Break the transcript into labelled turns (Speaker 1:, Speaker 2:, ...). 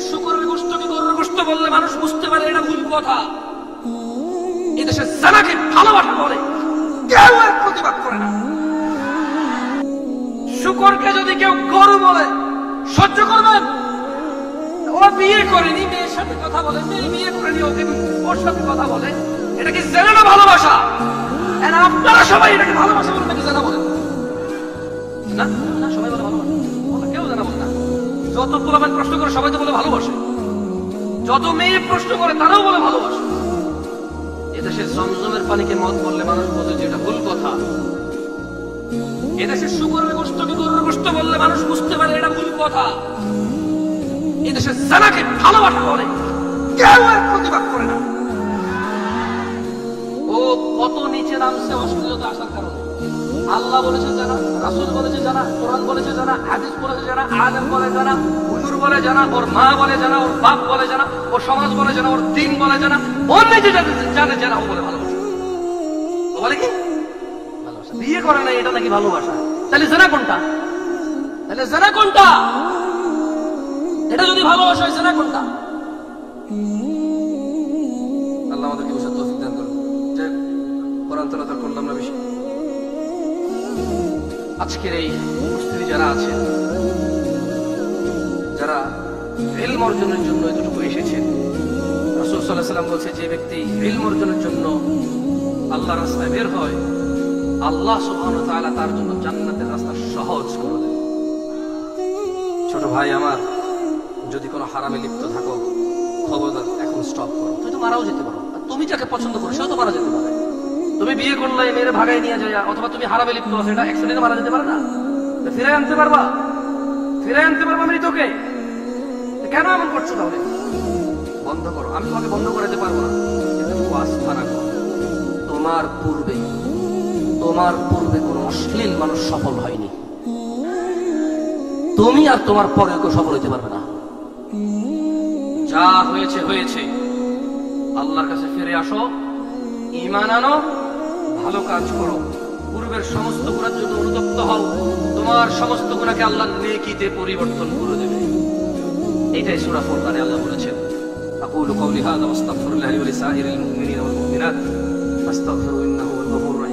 Speaker 1: শুকরের গোশতকে গরুর গোশত বললে মানুষ বুঝতে পারে এটা ভুল কথা। এদেশে জানাকে ভালোবাসা বলে, কেউ এর প্রতিবাদ করে না। শুকরকে যদি কেউ গরু বলে সহ্য করবেন? ও বিয়ে করেনি, মেয়ের সাথে কথা বলে, মেয়ে বিয়ে করেনি, ওকে ওর সাথে কথা বলে, এটা কি জেনা না ভালোবাসা? আপনারা সবাই এটাকে ভালোবাসা বলে নাকি জেনা বলেন? না না, সবাই বলে ভালোবাসা, কেউ জেনা বলে না। যত পোলাপান প্রশ্ন করে সবাই তো বলে ভালোবাসে, যত মেয়ে প্রশ্ন করে তারাও বলে ভালোবাসে। এদেশে জমজমের পানিকে মদ বললে মানুষ বোঝে যে এটা ভুল কথা। এদেশে শুকরের গোশতকে গরুর গোশত বললে মানুষ বুঝতে পারে এটা ভুল কথা। এদেশে জানাকে ভালোবাসা বলে, কেউ এর প্রতিবাদ করে না। ও কত নিচে নামছে অশ্লীলতা আসার কারণে। আল্লাহ বলেছে জানা, রাসূল বলেছে জানা, কোরআন বলেছে জানা, হাদিস বলেছে জানা, আলেম বলে জানা, হুজুর বলে জানা, ওর মা বলে জানা, ওর বাপ বলে জানা, ওর সমাজ বলে জানা, ওর দিন বলে জানা, ওর নিজে জানে জানা, ও বলে ভালোবাসা। ও বলে কি ভালোবাসা? বিয়ে করে না, এটা নাকি ভালোবাসা? তাহলে জানা কোনটা? তাহলে জানা কোনটা? এটা যদি ভালোবাসা হয়, জানা কোনটা? আল্লাহ আমাদেরকে বুঝার তৌফিক দান করুন। যে কোরআন তেলাওয়াত করলাম না বেশি। আজকের এই উপস্থিতি যারা আছেন, যারা ইলম অর্জনের জন্য এতটুকু এসেছেন, রাসূল সাল্লাল্লাহু আলাইহি ওয়াসাল্লাম বলছে যে ব্যক্তি ইলম অর্জনের জন্য আল্লাহর রাস্তায় বের হয়, আল্লাহ সুবহানাহু ওয়া তাআলা তার জন্য জান্নাতের রাস্তা সহজ করে দেন। ছোট ভাই আমার, যদি কোনো হারামে লিপ্ত থাকো, খবরদার এখন স্টপ করো। তুই তো মারাও যেতে পারো, তুমি যাকে পছন্দ করো সেও তো মারা যেতে পারে। তুমি বিয়ে করলে মেয়ের ভাগায় নিয়ে যায়, অথবা তুমি হারামে লিপ্ত আছো, এটা অ্যাক্সিডেন্টে মারা যেতে পারে না? ফিরে আনতে পারবা? ফিরে আনতে পারবা মৃতকে? কেন এমন করছো? তাহলে বন্ধ করো। আমি তোমাকে বন্ধ করাতে পারবো না, কিন্তু আস্থা রাখো। তোমার পূর্বে কোন অশ্লীল মানুষ সফল হয়নি, তুমি আর তোমার পরে কেউ সফল হইতে পারবে না। যা হয়েছে হয়েছে, আল্লাহর কাছে ফিরে আসো, ঈমান আনো, ভালো কাজ করো, পূর্বের সমস্ত গুনার জন্য অনুতপ্ত হও, তোমার সমস্ত গুনাহকে আল্লাহ নেকিতে পরিবর্তন করে দেবে। এটাই সূরা ফুরকানে আল্লাহ বলেছেন, আকুলু কওলি হাযা ওয়াস্তাগফিরুল্লাহ লি ওয়া লিসাইরিল মুমিনিনা ওয়াল মুমিনাত ফাস্তাগফিরু ইন্নাহু হুয়াল গফুরুর রহিম।